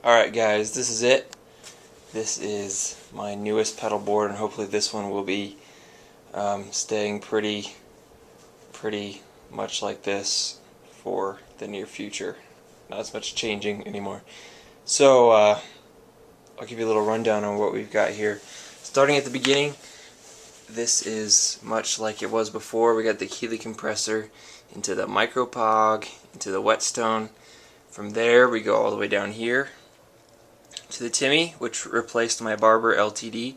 Alright guys, this is it. This is my newest pedal board, and hopefully this one will be staying pretty much like this for the near future. Not as much changing anymore. So I'll give you a little rundown on what we've got here. Starting at the beginning, this is much like it was before. We got the Keeley Compressor into the MicroPOG, into the Whetstone. From there we go all the way down here to the Timmy, which replaced my Barber LTD,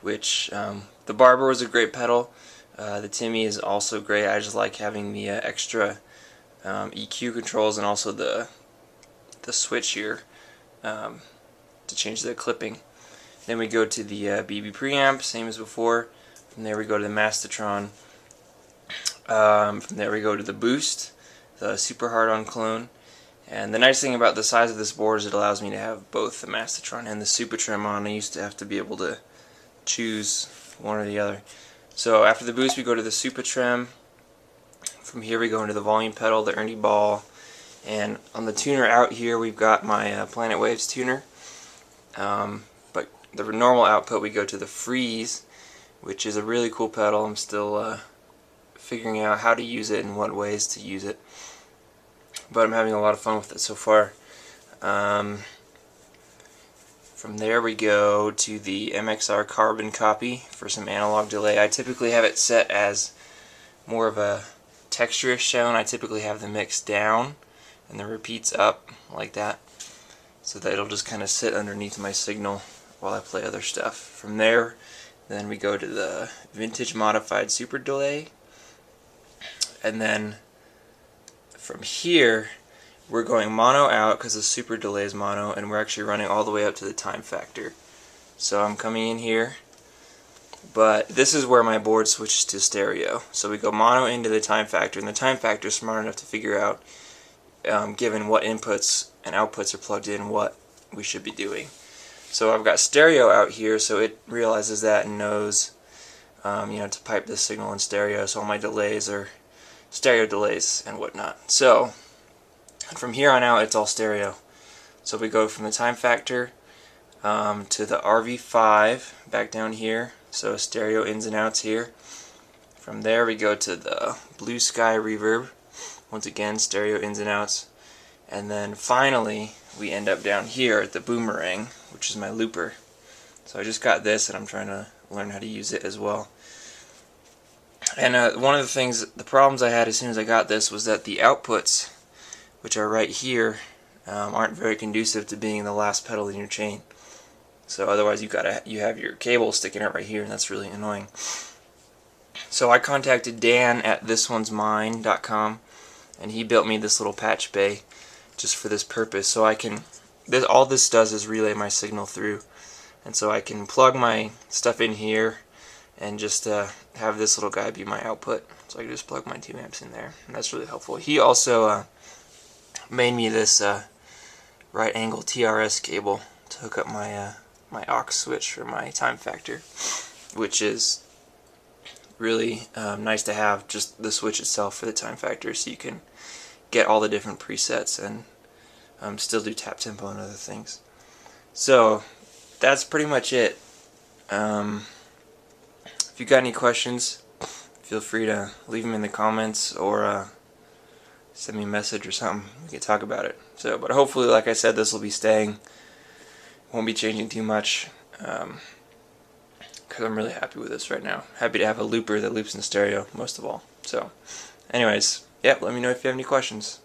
which the Barber was a great pedal. The Timmy is also great. I just like having the extra EQ controls and also the switch here to change the clipping. Then we go to the BB Preamp, same as before. From there we go to the Mastotron. From there we go to the Boost, the super hard-on clone. And the nice thing about the size of this board is it allows me to have both the Mastotron and the Supa Trem on. I used to have to be able to choose one or the other. So after the Boost we go to the Supa Trem. From here we go into the volume pedal, the Ernie Ball. And on the tuner out here we've got my Planet Waves tuner. But the normal output we go to the Freeze, which is a really cool pedal. I'm still figuring out how to use it and what ways to use it, but I'm having a lot of fun with it so far. From there we go to the MXR Carbon Copy for some analog delay. I typically have it set as more of a texture-ish sound. I typically have the mix down and the repeats up like that, so that it'll just kind of sit underneath my signal while I play other stuff. From there, then we go to the vintage modified Superdelay, and then from here we're going mono out because the Superdelay is mono, and we're actually running all the way up to the Timefactor. So I'm coming in here, but this is where my board switches to stereo. So we go mono into the Timefactor, and the Timefactor is smart enough to figure out, given what inputs and outputs are plugged in, what we should be doing. So I've got stereo out here, so it realizes that and knows to pipe this signal in stereo, so all my delays are stereo delays and whatnot. So from here on out it's all stereo. So we go from the Timefactor to the RV5 back down here, so stereo ins and outs here. From there we go to the blueSky reverb, once again stereo ins and outs. And then finally we end up down here at the Boomerang, which is my looper. So I just got this and I'm trying to learn how to use it as well. And one of the problems I had as soon as I got this was that the outputs, which are right here, aren't very conducive to being the last pedal in your chain. So otherwise you have your cable sticking out right here, and that's really annoying. So I contacted Dan at thisonesmine.com, and he built me this little Patchbay just for this purpose. So I can, all this does is relay my signal through, and so I can plug my stuff in here and just have this little guy be my output. So I can just plug my 2 amps in there, and that's really helpful. He also made me this right angle TRS cable to hook up my my aux switch for my Timefactor, which is really nice to have, just the switch itself for the Timefactor, so you can get all the different presets and still do tap tempo and other things. So that's pretty much it. If you got any questions, feel free to leave them in the comments or send me a message or something. We can talk about it. So, but hopefully, like I said, this will be staying. Won't be changing too much because I'm really happy with this right now. Happy to have a looper that loops in stereo most of all. So, anyways, yeah, let me know if you have any questions.